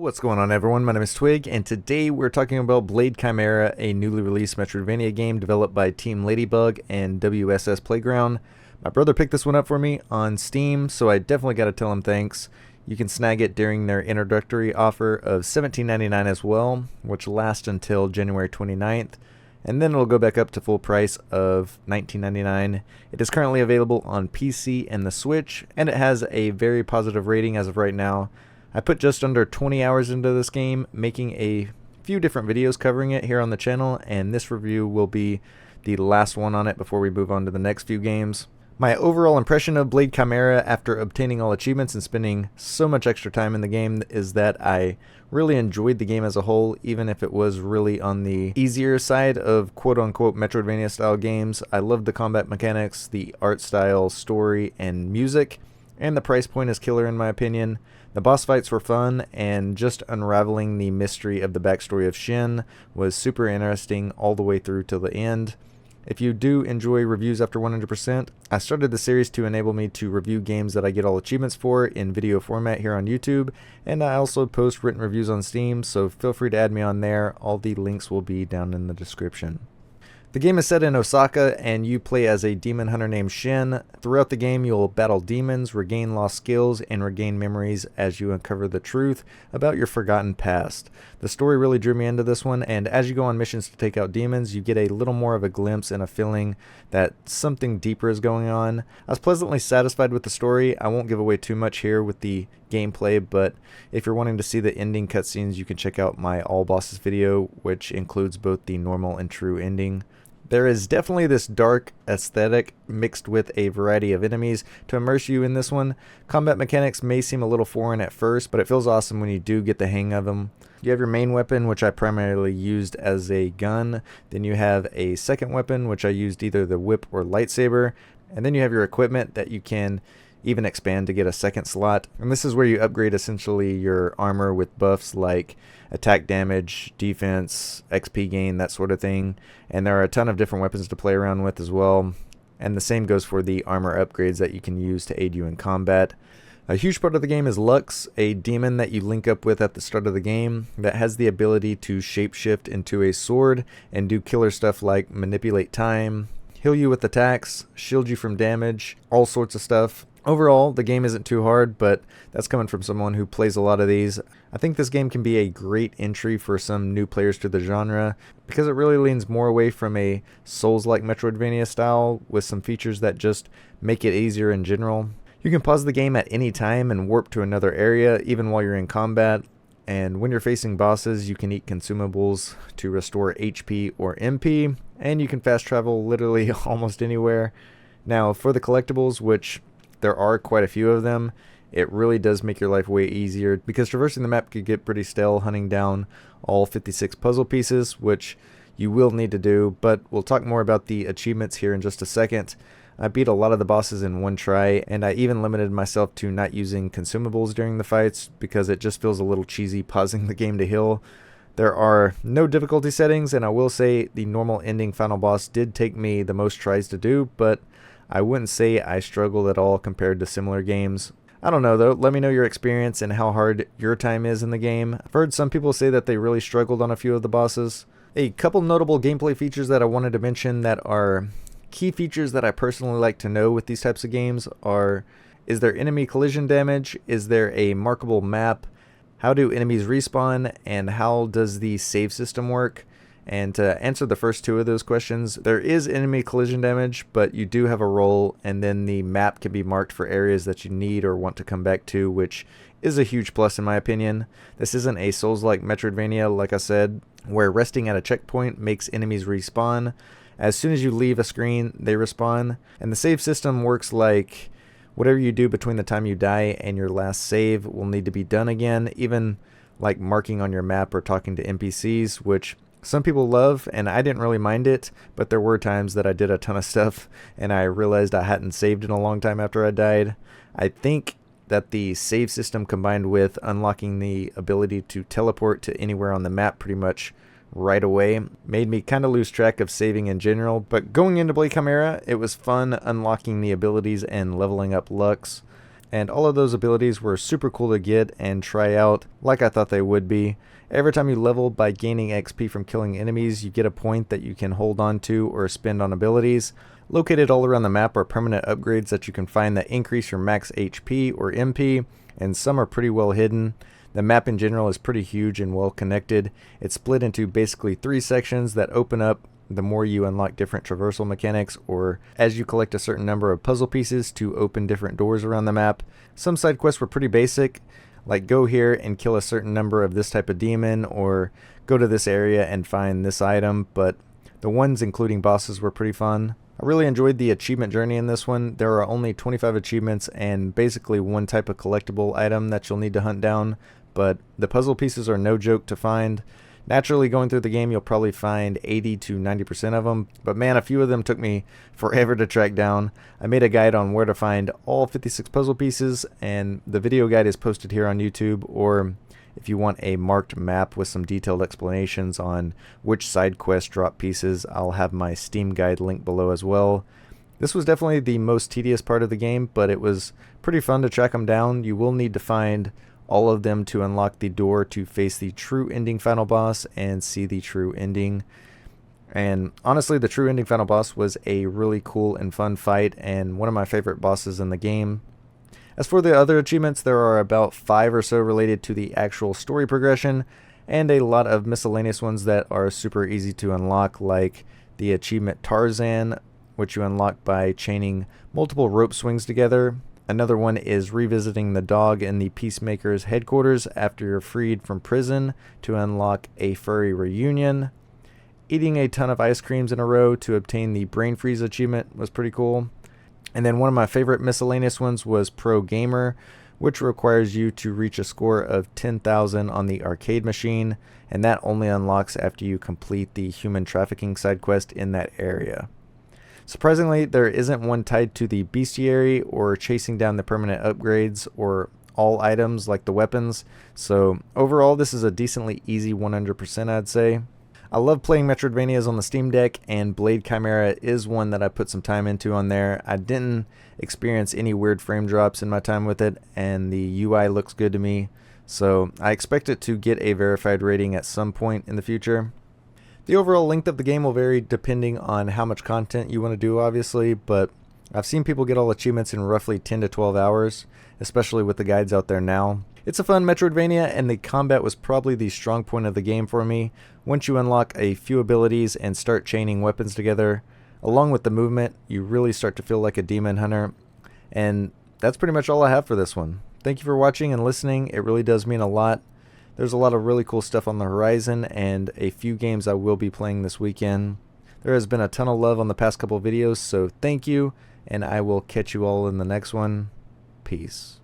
What's going on, everyone? My name is Twig, and today we're talking about Blade Chimera, a newly released Metroidvania game developed by Team Ladybug and WSS Playground. My brother picked this one up for me on Steam, so I definitely got to tell him thanks. You can snag it during their introductory offer of $17.99 as well, which lasts until January 29th, and then it'll go back up to full price of $19.99. It is currently available on PC and the Switch, and it has a very positive rating as of right now. I put just under 20 hours into this game, making a few different videos covering it here on the channel, and this review will be the last one on it before we move on to the next few games. My overall impression of Blade Chimera after obtaining all achievements and spending so much extra time in the game is that I really enjoyed the game as a whole, even if it was really on the easier side of quote-unquote Metroidvania style games. I loved the combat mechanics, the art style, story, and music, and the price point is killer in my opinion. The boss fights were fun, and just unraveling the mystery of the backstory of Shin was super interesting all the way through till the end. If you do enjoy reviews after 100%, I started the series to enable me to review games that I get all achievements for in video format here on YouTube, and I also post written reviews on Steam, so feel free to add me on there. All the links will be down in the description. The game is set in Osaka, and you play as a demon hunter named Shin. Throughout the game, you'll battle demons, regain lost skills, and regain memories as you uncover the truth about your forgotten past. The story really drew me into this one, and as you go on missions to take out demons, you get a little more of a glimpse and a feeling that something deeper is going on. I was pleasantly satisfied with the story. I won't give away too much here with the gameplay, but if you're wanting to see the ending cutscenes, you can check out my All Bosses video, which includes both the normal and true ending. There is definitely this dark aesthetic mixed with a variety of enemies to immerse you in this one. Combat mechanics may seem a little foreign at first, but it feels awesome when you do get the hang of them. You have your main weapon, which I primarily used as a gun. Then you have a second weapon, which I used either the whip or lightsaber. And then you have your equipment that you can even expand to get a second slot. And this is where you upgrade essentially your armor with buffs like attack damage, defense, XP gain, that sort of thing. And there are a ton of different weapons to play around with as well. And the same goes for the armor upgrades that you can use to aid you in combat. A huge part of the game is Lux, a demon that you link up with at the start of the game that has the ability to shapeshift into a sword and do killer stuff like manipulate time, heal you with attacks, shield you from damage, all sorts of stuff. Overall, the game isn't too hard, but that's coming from someone who plays a lot of these. I think this game can be a great entry for some new players to the genre because it really leans more away from a Souls-like Metroidvania style with some features that just make it easier in general. You can pause the game at any time and warp to another area even while you're in combat. And when you're facing bosses, you can eat consumables to restore HP or MP, and you can fast travel literally almost anywhere. Now, for the collectibles, which there are quite a few of them, it really does make your life way easier because traversing the map could get pretty stale hunting down all 56 puzzle pieces, which you will need to do, but we'll talk more about the achievements here in just a second. I beat a lot of the bosses in one try, and I even limited myself to not using consumables during the fights because it just feels a little cheesy pausing the game to heal. There are no difficulty settings, and I will say the normal ending final boss did take me the most tries to do, but I wouldn't say I struggled at all compared to similar games. I don't know though, let me know your experience and how hard your time is in the game. I've heard some people say that they really struggled on a few of the bosses. A couple notable gameplay features that I wanted to mention that are key features that I personally like to know with these types of games are: is there enemy collision damage? Is there a markable map? How do enemies respawn? And how does the save system work? And to answer the first two of those questions, there is enemy collision damage, but you do have a role, and then the map can be marked for areas that you need or want to come back to, which is a huge plus in my opinion. This isn't a Souls-like Metroidvania, like I said, where resting at a checkpoint makes enemies respawn. As soon as you leave a screen, they respawn. And the save system works like whatever you do between the time you die and your last save will need to be done again, even like marking on your map or talking to NPCs, which some people love, and I didn't really mind it, but there were times that I did a ton of stuff and I realized I hadn't saved in a long time after I died. I think that the save system combined with unlocking the ability to teleport to anywhere on the map pretty much right away made me kind of lose track of saving in general, but going into Blade Chimera, it was fun unlocking the abilities and leveling up Lux. and all of those abilities were super cool to get and try out like I thought they would be. Every time you level by gaining XP from killing enemies, you get a point that you can hold on to or spend on abilities. Located all around the map are permanent upgrades that you can find that increase your max HP or MP, and some are pretty well hidden. The map in general is pretty huge and well connected. It's split into basically 3 sections that open up the more you unlock different traversal mechanics, or as you collect a certain number of puzzle pieces to open different doors around the map. Some side quests were pretty basic, like go here and kill a certain number of this type of demon, or go to this area and find this item, but the ones including bosses were pretty fun. I really enjoyed the achievement journey in this one. There are only 25 achievements and basically one type of collectible item that you'll need to hunt down, but the puzzle pieces are no joke to find. Naturally, going through the game, you'll probably find 80 to 90% of them, but man, a few of them took me forever to track down. I made a guide on where to find all 56 puzzle pieces, and the video guide is posted here on YouTube, or if you want a marked map with some detailed explanations on which side quests drop pieces, I'll have my Steam guide linked below as well. This was definitely the most tedious part of the game, but it was pretty fun to track them down. You will need to find all of them to unlock the door to face the true ending final boss and see the true ending. And honestly, the true ending final boss was a really cool and fun fight, and one of my favorite bosses in the game. As for the other achievements, there are about 5 or so related to the actual story progression, and a lot of miscellaneous ones that are super easy to unlock, like the achievement Tarzan, which you unlock by chaining multiple rope swings together. Another one is revisiting the dog in the Peacemaker's headquarters after you're freed from prison to unlock a furry reunion. Eating a ton of ice creams in a row to obtain the Brain Freeze achievement was pretty cool. And then one of my favorite miscellaneous ones was Pro Gamer, which requires you to reach a score of 10,000 on the arcade machine, and that only unlocks after you complete the human trafficking side quest in that area. Surprisingly, there isn't one tied to the bestiary or chasing down the permanent upgrades or all items like the weapons, so overall this is a decently easy 100%, I'd say. I love playing Metroidvanias on the Steam Deck, and Blade Chimera is one that I put some time into on there. I didn't experience any weird frame drops in my time with it, and the UI looks good to me, so I expect it to get a verified rating at some point in the future. The overall length of the game will vary depending on how much content you want to do, obviously, but I've seen people get all achievements in roughly 10 to 12 hours, especially with the guides out there now. It's a fun Metroidvania, and the combat was probably the strong point of the game for me. Once you unlock a few abilities and start chaining weapons together, along with the movement, you really start to feel like a demon hunter. And that's pretty much all I have for this one. Thank you for watching and listening. It really does mean a lot. There's a lot of really cool stuff on the horizon, and a few games I will be playing this weekend. There has been a ton of love on the past couple videos, so thank you, and I will catch you all in the next one. Peace.